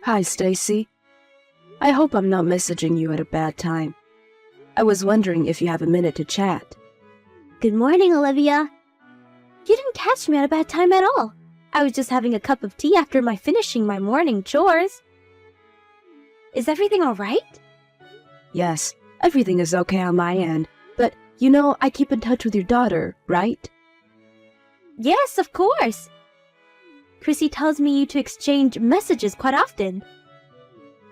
Hi, Stacy. I hope I'm not messaging you at a bad time. I was wondering if you have a minute to chat. Good morning, Olivia. You didn't catch me at a bad time at all. I was just having a cup of tea after finishing my morning chores. Is everything all right? Yes, everything is okay on my end, but you know I keep in touch with your daughter, right? Yes, of course. Chrissy tells me you to exchange messages quite often.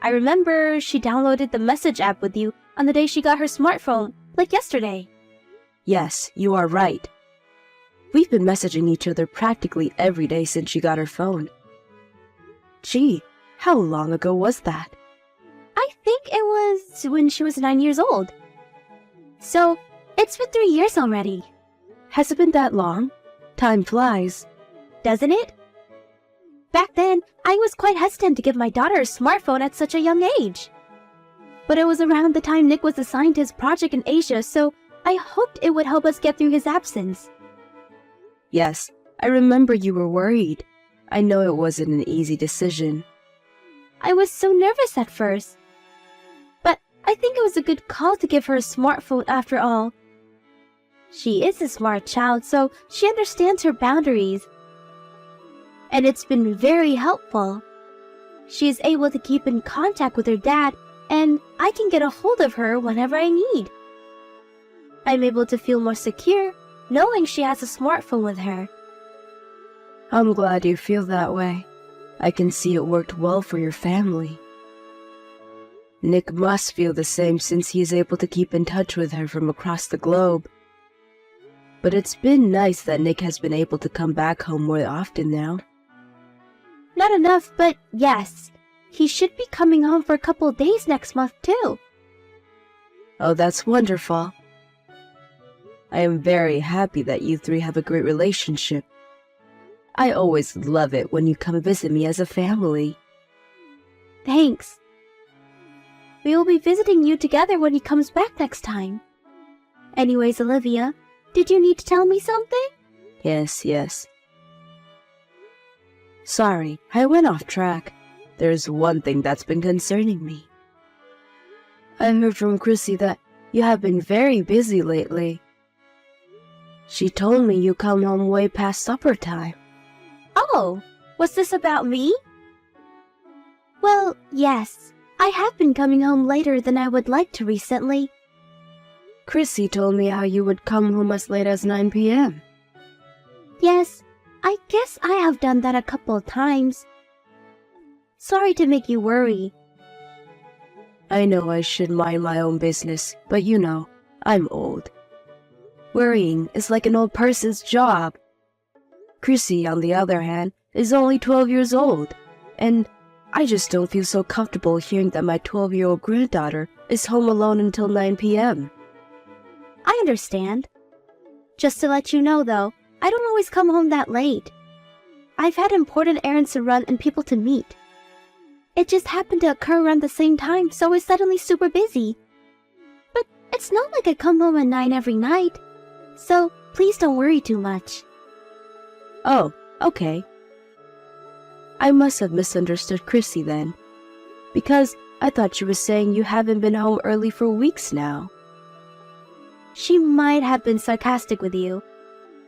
I remember she downloaded the message app with you on the day she got her smartphone, like yesterday. Yes, you are right. We've been messaging each other practically every day since she got her phone. Gee, how long ago was that? I think it was when she was 9 years old. So, it's been 3 years already. Has it been that long? Time flies. Doesn't it? Back then, I was quite hesitant to give my daughter a smartphone at such a young age. But it was around the time Nick was assigned to his project in Asia, so I hoped it would help us get through his absence. Yes, I remember you were worried. I know it wasn't an easy decision. I was so nervous at first. But I think it was a good call to give her a smartphone after all. She is a smart child, so she understands her boundaries. And it's been very helpful. She is able to keep in contact with her dad, and I can get a hold of her whenever I need. I'm able to feel more secure knowing she has a smartphone with her. I'm glad you feel that way. I can see it worked well for your family. Nick must feel the same since he is able to keep in touch with her from across the globe. But it's been nice that Nick has been able to come back home more often now. Not enough, but yes. He should be coming home for a couple of days next month, too. Oh, that's wonderful. I am very happy that you three have a great relationship. I always love it when you come visit me as a family. Thanks. We will be visiting you together when he comes back next time. Anyways, Olivia, did you need to tell me something? Yes. Sorry, I went off track. There's one thing that's been concerning me. I heard from Chrissy that you have been very busy lately. She told me you come home way past supper time. Oh, was this about me? Well, yes. I have been coming home later than I would like to recently. Chrissy told me how you would come home as late as 9 p.m. Yes, I guess I have done that a couple of times. Sorry to make you worry. I know I should mind my own business, but you know, I'm old. Worrying is like an old person's job. Chrissy, on the other hand, is only 12 years old, and I just don't feel so comfortable hearing that my 12-year-old granddaughter is home alone until 9 p.m. I understand. Just to let you know, though, I don't always come home that late. I've had important errands to run and people to meet. It just happened to occur around the same time, so I was suddenly super busy. But it's not like I come home at 9 every night, so please don't worry too much. Oh, okay. I must have misunderstood Chrissy then, because I thought she was saying you haven't been home early for weeks now. She might have been sarcastic with you.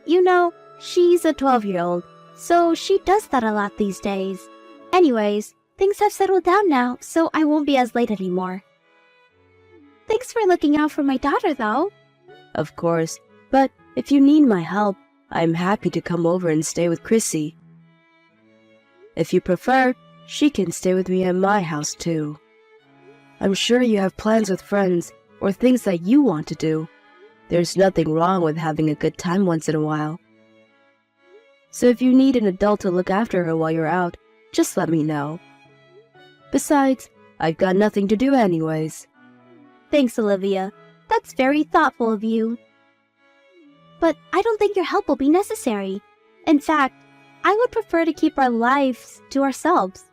You know, she's a 12-year-old, so she does that a lot these days. Anyways, things have settled down now, so I won't be as late anymore. Thanks for looking out for my daughter, though. Of course, but if you need my help, I'm happy to come over and stay with Chrissy. If you prefer, she can stay with me at my house too. I'm sure you have plans with friends or things that you want to do. There's nothing wrong with having a good time once in a while. So if you need an adult to look after her while you're out, just let me know. Besides, I've got nothing to do anyways. Thanks, Olivia. That's very thoughtful of you. But I don't think your help will be necessary. In fact, I would prefer to keep our lives to ourselves.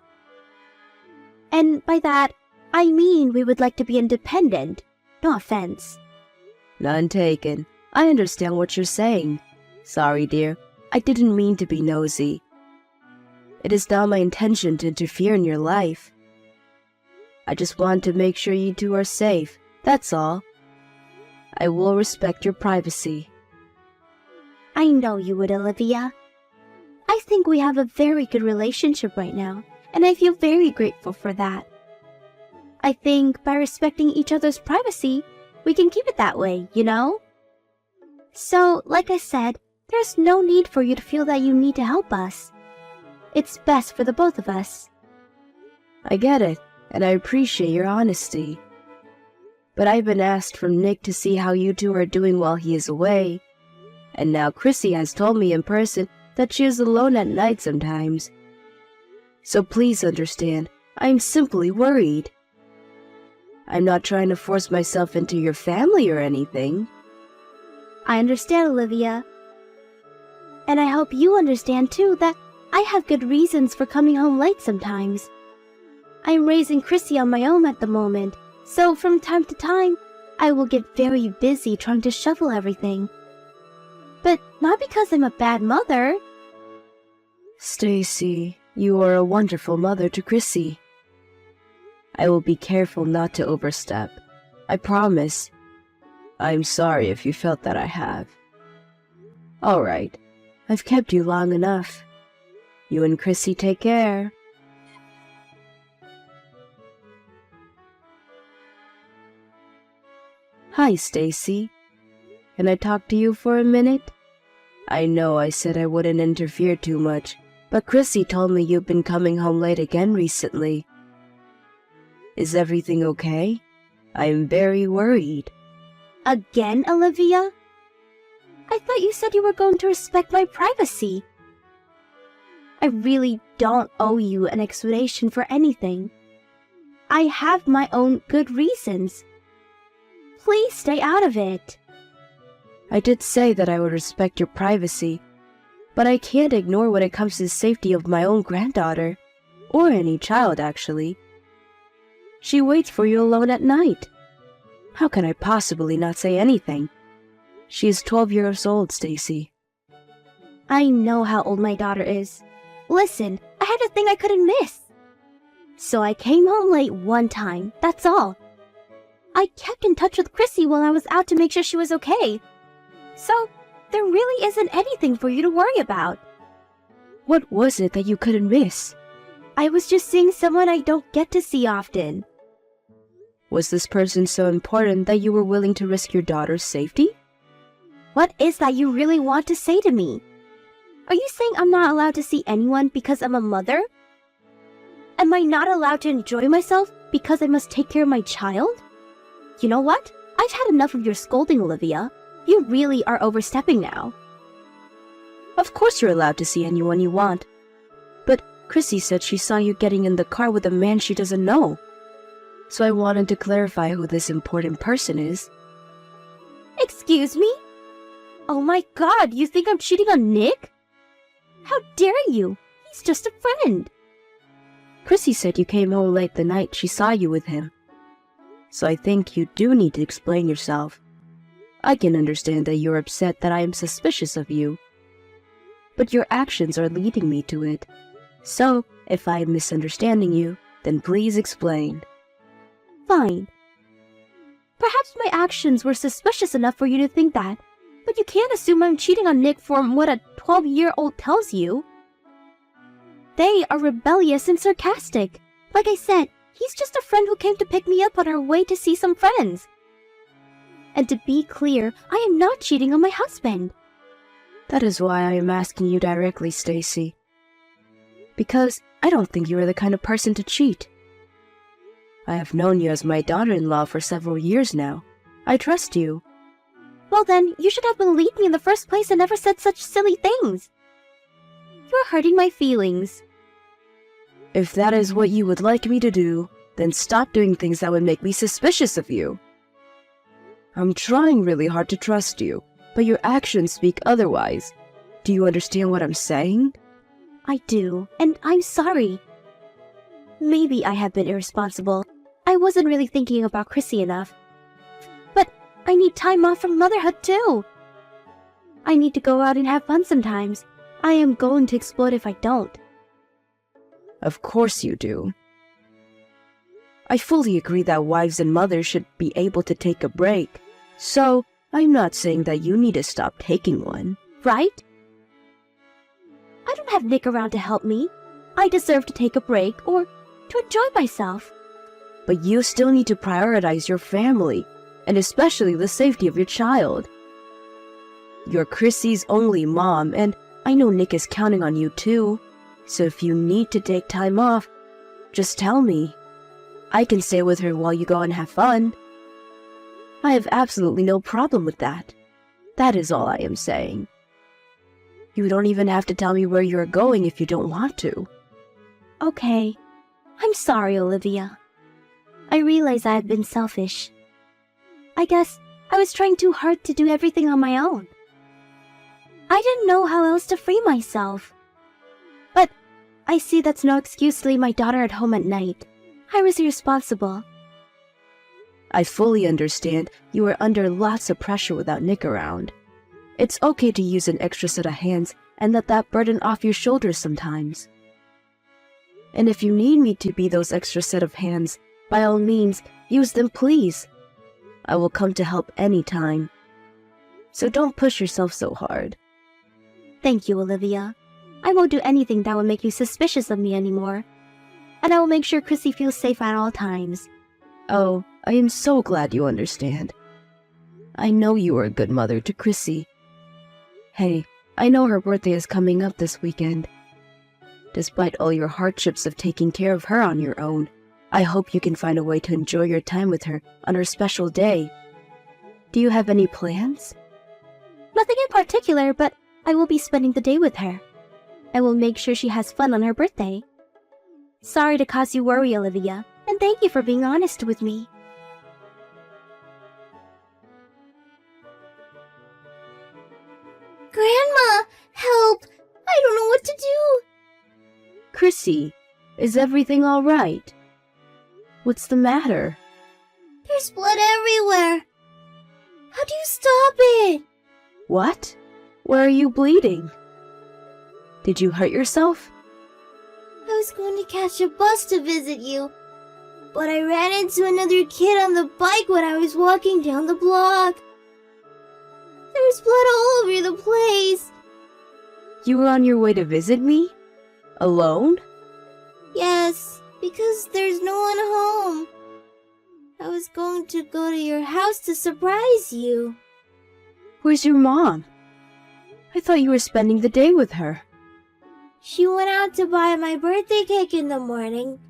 And by that, I mean we would like to be independent. No offense. None taken. I understand what you're saying. Sorry, dear. I didn't mean to be nosy. It is not my intention to interfere in your life. I just want to make sure you two are safe, that's all. I will respect your privacy. I know you would, Olivia. I think we have a very good relationship right now, and I feel very grateful for that. I think by respecting each other's privacy, we can keep it that way, you know? So, like I said, there's no need for you to feel that you need to help us. It's best for the both of us. I get it, and I appreciate your honesty. But I've been asked from Nick to see how you two are doing while he is away. And now Chrissy has told me in person that she is alone at night sometimes. So please understand, I'm simply worried. I'm not trying to force myself into your family or anything. I understand, Olivia. And I hope you understand too that I have good reasons for coming home late sometimes. I'm raising Chrissy on my own at the moment, so from time to time, I will get very busy trying to shuffle everything. But not because I'm a bad mother. Stacy, you are a wonderful mother to Chrissy. I will be careful not to overstep. I promise. I'm sorry if you felt that I have. All right, I've kept you long enough. You and Chrissy take care. Hi, Stacy. Can I talk to you for a minute? I know I said I wouldn't interfere too much, but Chrissy told me you've been coming home late again recently. Is everything okay? I am very worried. Again, Olivia? I thought you said you were going to respect my privacy. I really don't owe you an explanation for anything. I have my own good reasons. Please stay out of it. I did say that I would respect your privacy, but I can't ignore when it comes to the safety of my own granddaughter, or any child actually. She waits for you alone at night. How can I possibly not say anything? She is 12 years old, Stacy. I know how old my daughter is. Listen, I had a thing I couldn't miss. So I came home late one time, that's all. I kept in touch with Chrissy while I was out to make sure she was okay. So, there really isn't anything for you to worry about. What was it that you couldn't miss? I was just seeing someone I don't get to see often. Was this person so important that you were willing to risk your daughter's safety? What is that you really want to say to me? Are you saying I'm not allowed to see anyone because I'm a mother? Am I not allowed to enjoy myself because I must take care of my child? You know what? I've had enough of your scolding, Olivia. You really are overstepping now. Of course you're allowed to see anyone you want. But Chrissy said she saw you getting in the car with a man she doesn't know. So I wanted to clarify who this important person is. Excuse me? Oh my god, you think I'm cheating on Nick? How dare you? He's just a friend. Chrissy said you came home late the night she saw you with him. So I think you do need to explain yourself. I can understand that you're upset that I am suspicious of you. But your actions are leading me to it. So, if I am misunderstanding you, then please explain. Fine. Perhaps my actions were suspicious enough for you to think that, but you can't assume I'm cheating on Nick from what a 12-year-old tells you. They are rebellious and sarcastic. Like I said, he's just a friend who came to pick me up on our way to see some friends. And to be clear, I am not cheating on my husband. That is why I am asking you directly, Stacy. Because I don't think you are the kind of person to cheat. I have known you as my daughter-in-law for several years now. I trust you. Well then, you should have believed me in the first place and never said such silly things. You're hurting my feelings. If that is what you would like me to do, then stop doing things that would make me suspicious of you. I'm trying really hard to trust you, but your actions speak otherwise. Do you understand what I'm saying? I do, and I'm sorry. Maybe I have been irresponsible. I wasn't really thinking about Chrissy enough. But I need time off from motherhood too. I need to go out and have fun sometimes. I am going to explode if I don't. Of course you do. I fully agree that wives and mothers should be able to take a break. So, I'm not saying that you need to stop taking one. Right? I don't have Nick around to help me. I deserve to take a break or to enjoy myself. But you still need to prioritize your family, and especially the safety of your child. You're Chrissy's only mom, and I know Nick is counting on you too. So if you need to take time off, just tell me. I can stay with her while you go and have fun. I have absolutely no problem with that. That is all I am saying. You don't even have to tell me where you are going if you don't want to. Okay. I'm sorry, Olivia. I realize I have been selfish. I guess I was trying too hard to do everything on my own. I didn't know how else to free myself. But I see that's no excuse to leave my daughter at home at night. I was irresponsible. I fully understand you are under lots of pressure without Nick around. It's okay to use an extra set of hands and let that burden off your shoulders sometimes. And if you need me to be those extra set of hands, by all means, use them, please. I will come to help anytime. So don't push yourself so hard. Thank you, Olivia. I won't do anything that will make you suspicious of me anymore. And I will make sure Chrissy feels safe at all times. Oh, I am so glad you understand. I know you are a good mother to Chrissy. Hey, I know her birthday is coming up this weekend. Despite all your hardships of taking care of her on your own, I hope you can find a way to enjoy your time with her on her special day. Do you have any plans? Nothing in particular, but I will be spending the day with her. I will make sure she has fun on her birthday. Sorry to cause you worry, Olivia, and thank you for being honest with me. Grandma, help! I don't know what to do! Chrissy, is everything all right? What's the matter? There's blood everywhere. How do you stop it? What? Where are you bleeding? Did you hurt yourself? I was going to catch a bus to visit you, but I ran into another kid on the bike when I was walking down the block. There was blood all over the place. You were on your way to visit me? Alone? Yes, because there's no one home. I was going to go to your house to surprise you. Where's your mom? I thought you were spending the day with her. She went out to buy my birthday cake in the morning,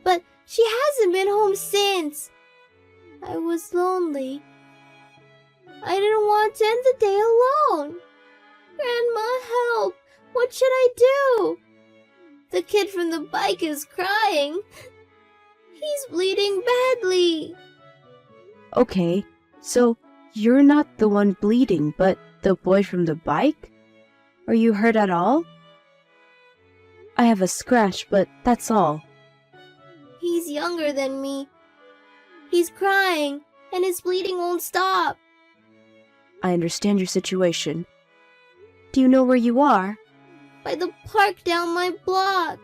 but she hasn't been home since. I was lonely. I didn't want to end the day alone. Grandma, help! What should I do? The kid from the bike is crying. He's bleeding badly. Okay, so you're not the one bleeding, but the boy from the bike? Are you hurt at all? I have a scratch, but that's all. He's younger than me. He's crying, and his bleeding won't stop. I understand your situation. Do you know where you are? By the park down my block.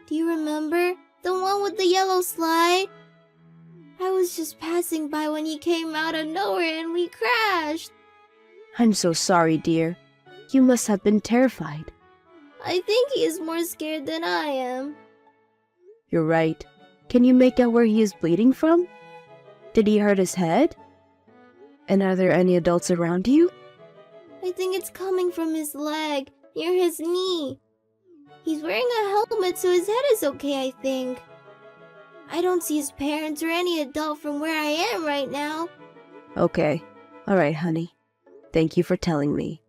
Do you remember? The one with the yellow slide? I was just passing by when he came out of nowhere and we crashed. I'm so sorry, dear. You must have been terrified. I think he is more scared than I am. You're right. Can you make out where he is bleeding from? Did he hurt his head? And are there any adults around you? I think it's coming from his leg, near his knee. He's wearing a helmet, so his head is okay, I think. I don't see his parents or any adult from where I am right now. Okay. All right, honey. Thank you for telling me.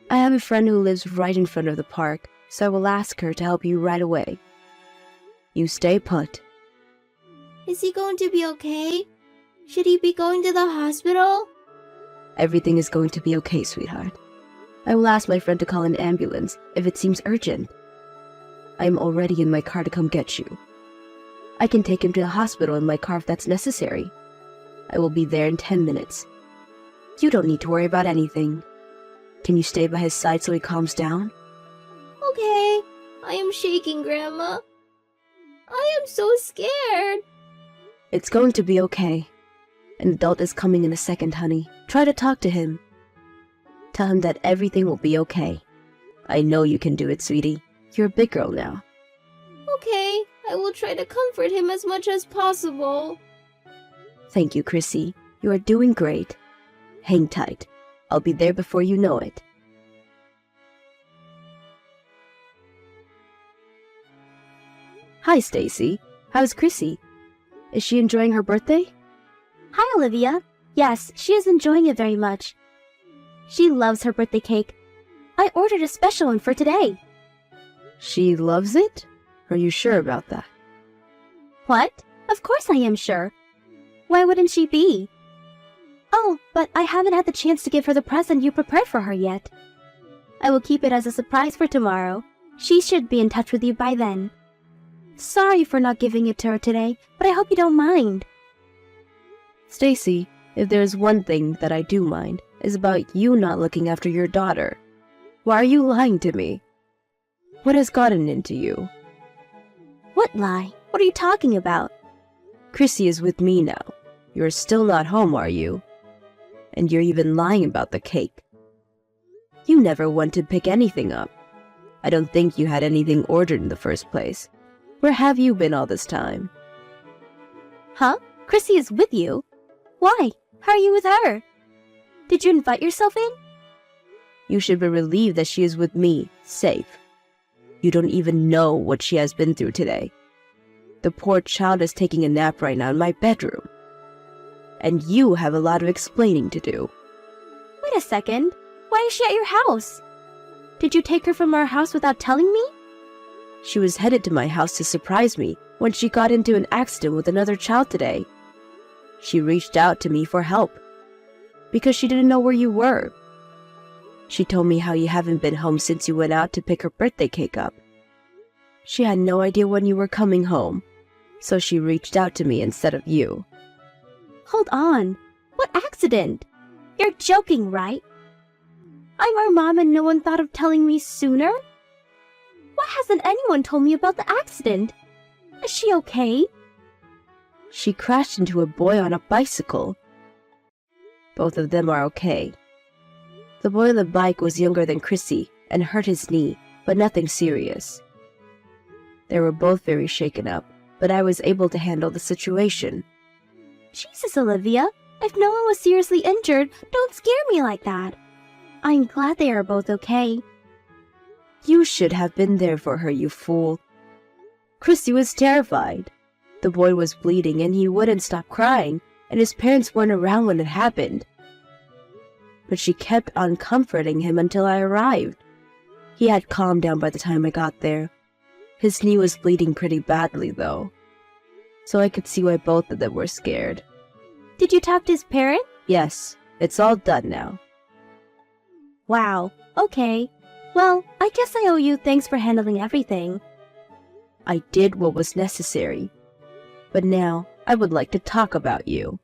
I have a friend who lives right in front of the park, so I will ask her to help you right away. You stay put. Is he going to be okay? Should he be going to the hospital? Everything is going to be okay, sweetheart. I will ask my friend to call an ambulance if it seems urgent. I am already in my car to come get you. I can take him to the hospital in my car if that's necessary. I will be there in 10 minutes. You don't need to worry about anything. Can you stay by his side so he calms down? Okay. I am shaking, Grandma. I I'm so scared. It's going to be okay. An adult is coming in a second, honey. Try to talk to him. Tell him that everything will be okay. I know you can do it, sweetie. You're a big girl now. Okay, I will try to comfort him as much as possible. Thank you, Chrissy. You are doing great. Hang tight. I'll be there before you know it. Hi, Stacy. How's Chrissy? Is she enjoying her birthday? Hi, Olivia. Yes, she is enjoying it very much. She loves her birthday cake. I ordered a special one for today. She loves it? Are you sure about that? What? Of course I am sure. Why wouldn't she be? Oh, but I haven't had the chance to give her the present you prepared for her yet. I will keep it as a surprise for tomorrow. She should be in touch with you by then. Sorry for not giving it to her today, but I hope you don't mind. Stacy, if there's one thing that I do mind, is about you not looking after your daughter. Why are you lying to me? What has gotten into you? What lie? What are you talking about? Chrissy is with me now. You're still not home, are you? And you're even lying about the cake. You never went to pick anything up. I don't think you had anything ordered in the first place. Where have you been all this time? Huh? Chrissy is with you? Why? How are you with her? Did you invite yourself in? You should be relieved that she is with me, safe. You don't even know what she has been through today. The poor child is taking a nap right now in my bedroom. And you have a lot of explaining to do. Wait a second. Why is she at your house? Did you take her from our house without telling me? She was headed to my house to surprise me when she got into an accident with another child today. She reached out to me for help because she didn't know where you were. She told me how you haven't been home since you went out to pick her birthday cake up. She had no idea when you were coming home, so she reached out to me instead of you. Hold on. What accident? You're joking, right? I'm her mom and no one thought of telling me sooner? Why hasn't anyone told me about the accident? Is she okay? She crashed into a boy on a bicycle. Both of them are okay. The boy on the bike was younger than Chrissy and hurt his knee, but nothing serious. They were both very shaken up, but I was able to handle the situation. Jesus, Olivia. If no one was seriously injured, don't scare me like that. I'm glad they are both okay. You should have been there for her, you fool. Chrissy was terrified. The boy was bleeding and he wouldn't stop crying, and his parents weren't around when it happened. But she kept on comforting him until I arrived. He had calmed down by the time I got there. His knee was bleeding pretty badly, though, so I could see why both of them were scared. Did you talk to his parent? Yes, it's all done now. Wow, okay. Well, I guess I owe you thanks for handling everything. I did what was necessary. But now, I would like to talk about you.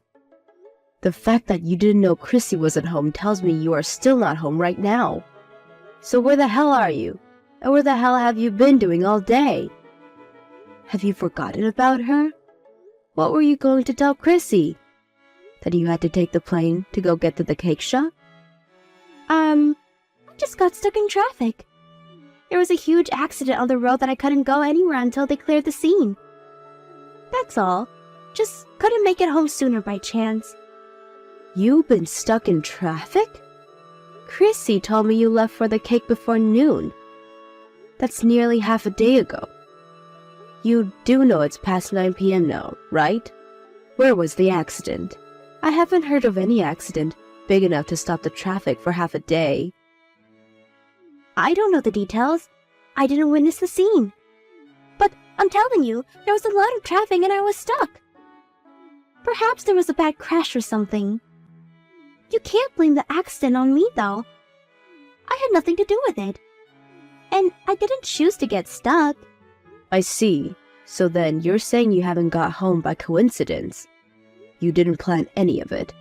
The fact that you didn't know Chrissy wasn't home tells me you are still not home right now. So where the hell are you? And where the hell have you been doing all day? Have you forgotten about her? What were you going to tell Chrissy? That you had to take the plane to go get to the cake shop? I just got stuck in traffic. There was a huge accident on the road that I couldn't go anywhere until they cleared the scene. That's all. Just couldn't make it home sooner by chance. You've been stuck in traffic? Chrissy told me you left for the cake before noon. That's nearly half a day ago. You do know it's past 9 p.m. now, right? Where was the accident? I haven't heard of any accident big enough to stop the traffic for half a day. I don't know the details. I didn't witness the scene. But I'm telling you, there was a lot of traffic and I was stuck. Perhaps there was a bad crash or something. You can't blame the accident on me, though. I had nothing to do with it. And I didn't choose to get stuck. I see. So then you're saying you haven't got home by coincidence. You didn't plan any of it.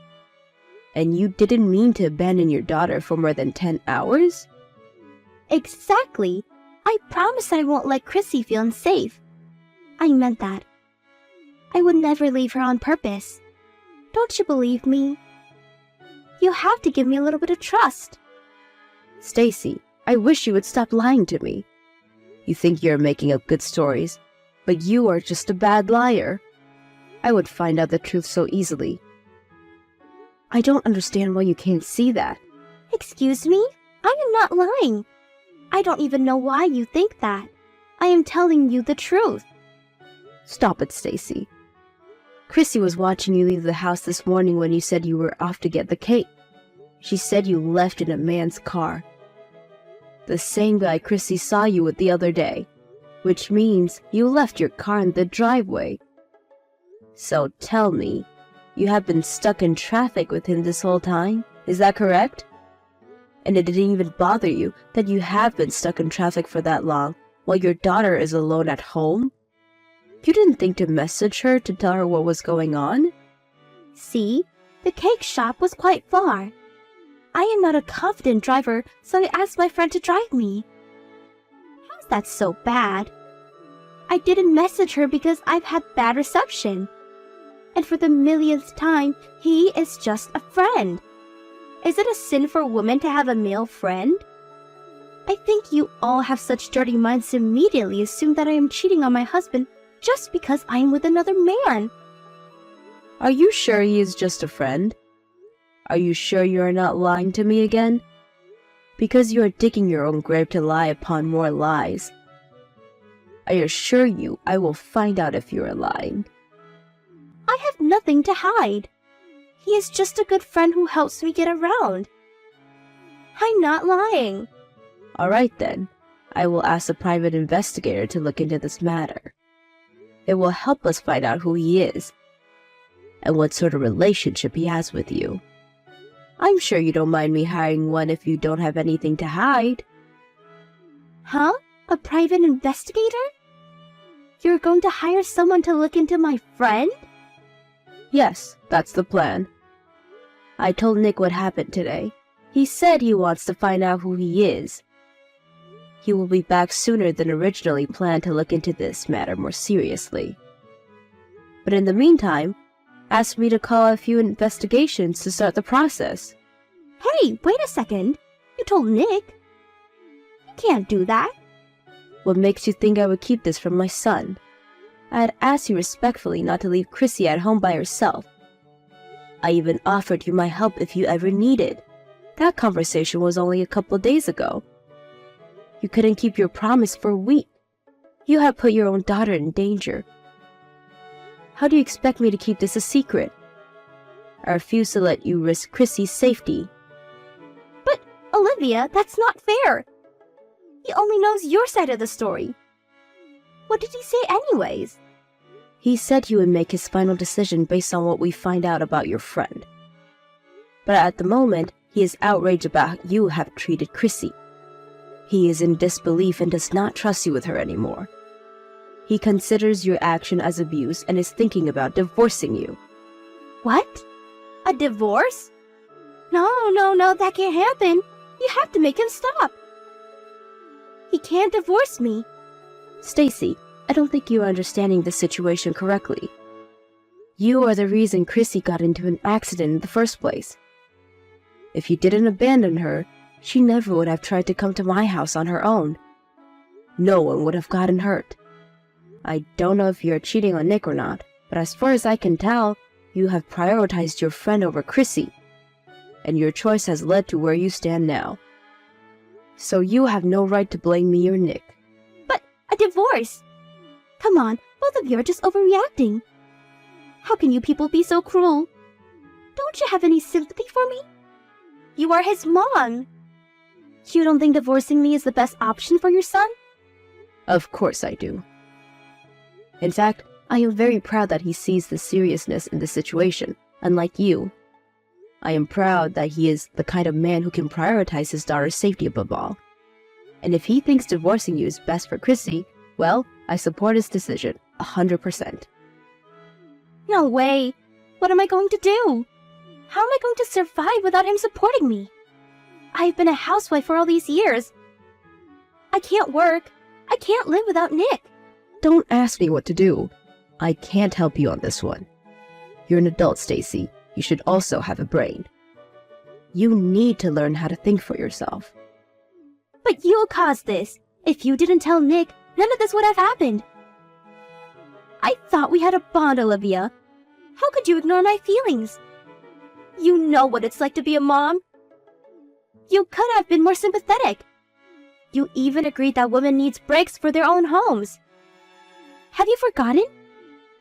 And you didn't mean to abandon your daughter for more than 10 hours? Exactly. I promise I won't let Chrissy feel unsafe. I meant that. I would never leave her on purpose. Don't you believe me? You have to give me a little bit of trust. Stacy, I wish you would stop lying to me. You think you're making up good stories, but you are just a bad liar. I would find out the truth so easily. I don't understand why you can't see that. Excuse me? I am not lying. I don't even know why you think that. I am telling you the truth. Stop it, Stacy. Chrissy was watching you leave the house this morning when you said you were off to get the cake. She said you left in a man's car. The same guy Chrissy saw you with the other day, which means you left your car in the driveway. So tell me, you have been stuck in traffic with him this whole time? Is that correct? And it didn't even bother you that you have been stuck in traffic for that long while your daughter is alone at home? You didn't think to message her to tell her what was going on? See, the cake shop was quite far. I am not a confident driver, so I asked my friend to drive me. How's that so bad? I didn't message her because I've had bad reception. And for the millionth time, he is just a friend. Is it a sin for a woman to have a male friend? I think you all have such dirty minds to immediately assume that I am cheating on my husband just because I am with another man. Are you sure he is just a friend? Are you sure you are not lying to me again? Because you are digging your own grave to lie upon more lies. I assure you I will find out if you are lying. I have nothing to hide. He is just a good friend who helps me get around. I'm not lying. All right then. I will ask a private investigator to look into this matter. It will help us find out who he is and what sort of relationship he has with you. I'm sure you don't mind me hiring one if you don't have anything to hide. Huh? A private investigator? You're going to hire someone to look into my friend? Yes, that's the plan. I told Nick what happened today. He said he wants to find out who he is. He will be back sooner than originally planned to look into this matter more seriously. But in the meantime, ask me to call a few investigations to start the process. Hey, wait a second. You told Nick. You can't do that. What makes you think I would keep this from my son? I had asked you respectfully not to leave Chrissy at home by herself. I even offered you my help if you ever needed. That conversation was only a couple days ago. You couldn't keep your promise for a week. You have put your own daughter in danger. How do you expect me to keep this a secret? I refuse to let you risk Chrissy's safety. But, Olivia, that's not fair. He only knows your side of the story. What did he say anyways? He said he would make his final decision based on what we find out about your friend. But at the moment, he is outraged about how you have treated Chrissy. He is in disbelief and does not trust you with her anymore. He considers your action as abuse and is thinking about divorcing you. What? A divorce? No, that can't happen. You have to make him stop. He can't divorce me. Stacy, I don't think you are understanding the situation correctly. You are the reason Chrissy got into an accident in the first place. If you didn't abandon her, she never would have tried to come to my house on her own. No one would have gotten hurt. I don't know if you're cheating on Nick or not, but as far as I can tell, you have prioritized your friend over Chrissy, and your choice has led to where you stand now. So you have no right to blame me or Nick. But a divorce? Come on, both of you are just overreacting. How can you people be so cruel? Don't you have any sympathy for me? You are his mom. You don't think divorcing me is the best option for your son? Of course I do. In fact, I am very proud that he sees the seriousness in the situation, unlike you. I am proud that he is the kind of man who can prioritize his daughter's safety above all. And if he thinks divorcing you is best for Chrissy, well, I support his decision, 100%. No way. What am I going to do? How am I going to survive without him supporting me? I've been a housewife for all these years. I can't work. I can't live without Nick. Don't ask me what to do. I can't help you on this one. You're an adult, Stacy. You should also have a brain. You need to learn how to think for yourself. But you caused this. If you didn't tell Nick, none of this would have happened. I thought we had a bond, Olivia. How could you ignore my feelings? You know what it's like to be a mom. You could have been more sympathetic. You even agreed that women need breaks for their own homes. Have you forgotten?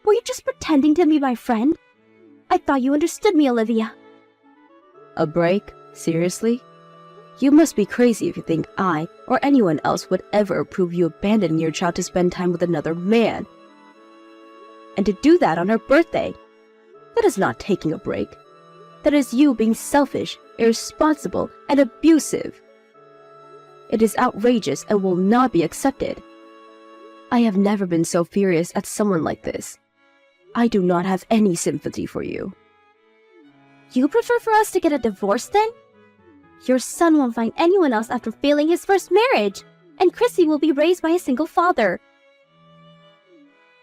Were you just pretending to be my friend? I thought you understood me, Olivia. A break? Seriously? You must be crazy if you think I or anyone else would ever approve you abandoning your child to spend time with another man. And to do that on her birthday. That is not taking a break. That is you being selfish, irresponsible, and abusive. It is outrageous and will not be accepted. I have never been so furious at someone like this. I do not have any sympathy for you. You prefer for us to get a divorce then? Your son won't find anyone else after failing his first marriage, and Chrissy will be raised by a single father.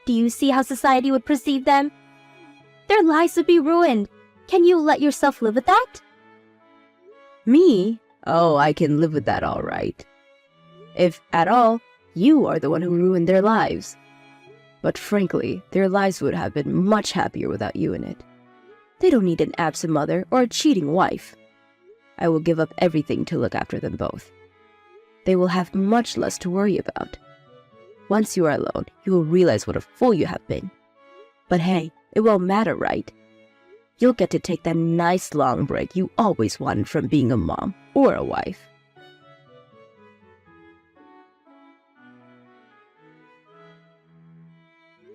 Do you see how society would perceive them? Their lives would be ruined. Can you let yourself live with that? Me? Oh, I can live with that all right. If at all, you are the one who ruined their lives. But frankly, their lives would have been much happier without you in it. They don't need an absent mother or a cheating wife. I will give up everything to look after them both. They will have much less to worry about. Once you are alone, you will realize what a fool you have been. But hey, it won't matter, right? You'll get to take that nice long break you always wanted from being a mom or a wife.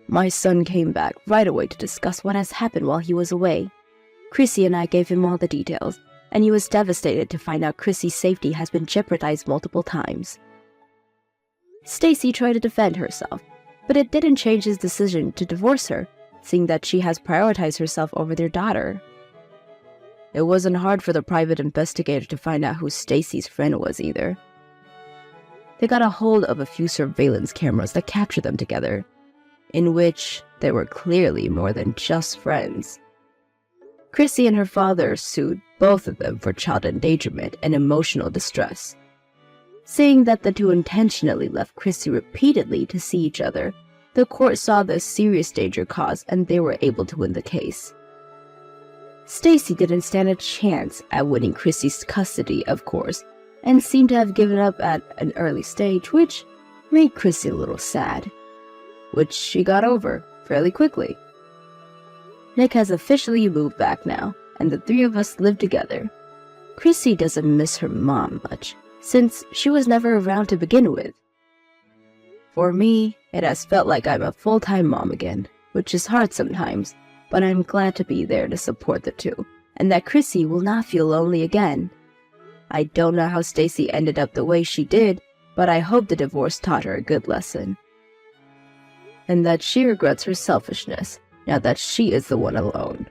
My son came back right away to discuss what has happened while he was away. Chrissy and I gave him all the details, and he was devastated to find out Chrissy's safety has been jeopardized multiple times. Stacy tried to defend herself, but it didn't change his decision to divorce her, seeing that she has prioritized herself over their daughter. It wasn't hard for the private investigator to find out who Stacy's friend was either. They got a hold of a few surveillance cameras that captured them together, in which they were clearly more than just friends. Chrissy and her father sued both of them for child endangerment and emotional distress. Saying that the two intentionally left Chrissy repeatedly to see each other, the court saw the serious danger caused and they were able to win the case. Stacy didn't stand a chance at winning Chrissy's custody, of course, and seemed to have given up at an early stage, which made Chrissy a little sad, which she got over fairly quickly. Nick has officially moved back now, and the three of us live together. Chrissy doesn't miss her mom much, since she was never around to begin with. For me, it has felt like I'm a full-time mom again, which is hard sometimes, but I'm glad to be there to support the two, and that Chrissy will not feel lonely again. I don't know how Stacy ended up the way she did, but I hope the divorce taught her a good lesson. And that she regrets her selfishness, now that she is the one alone.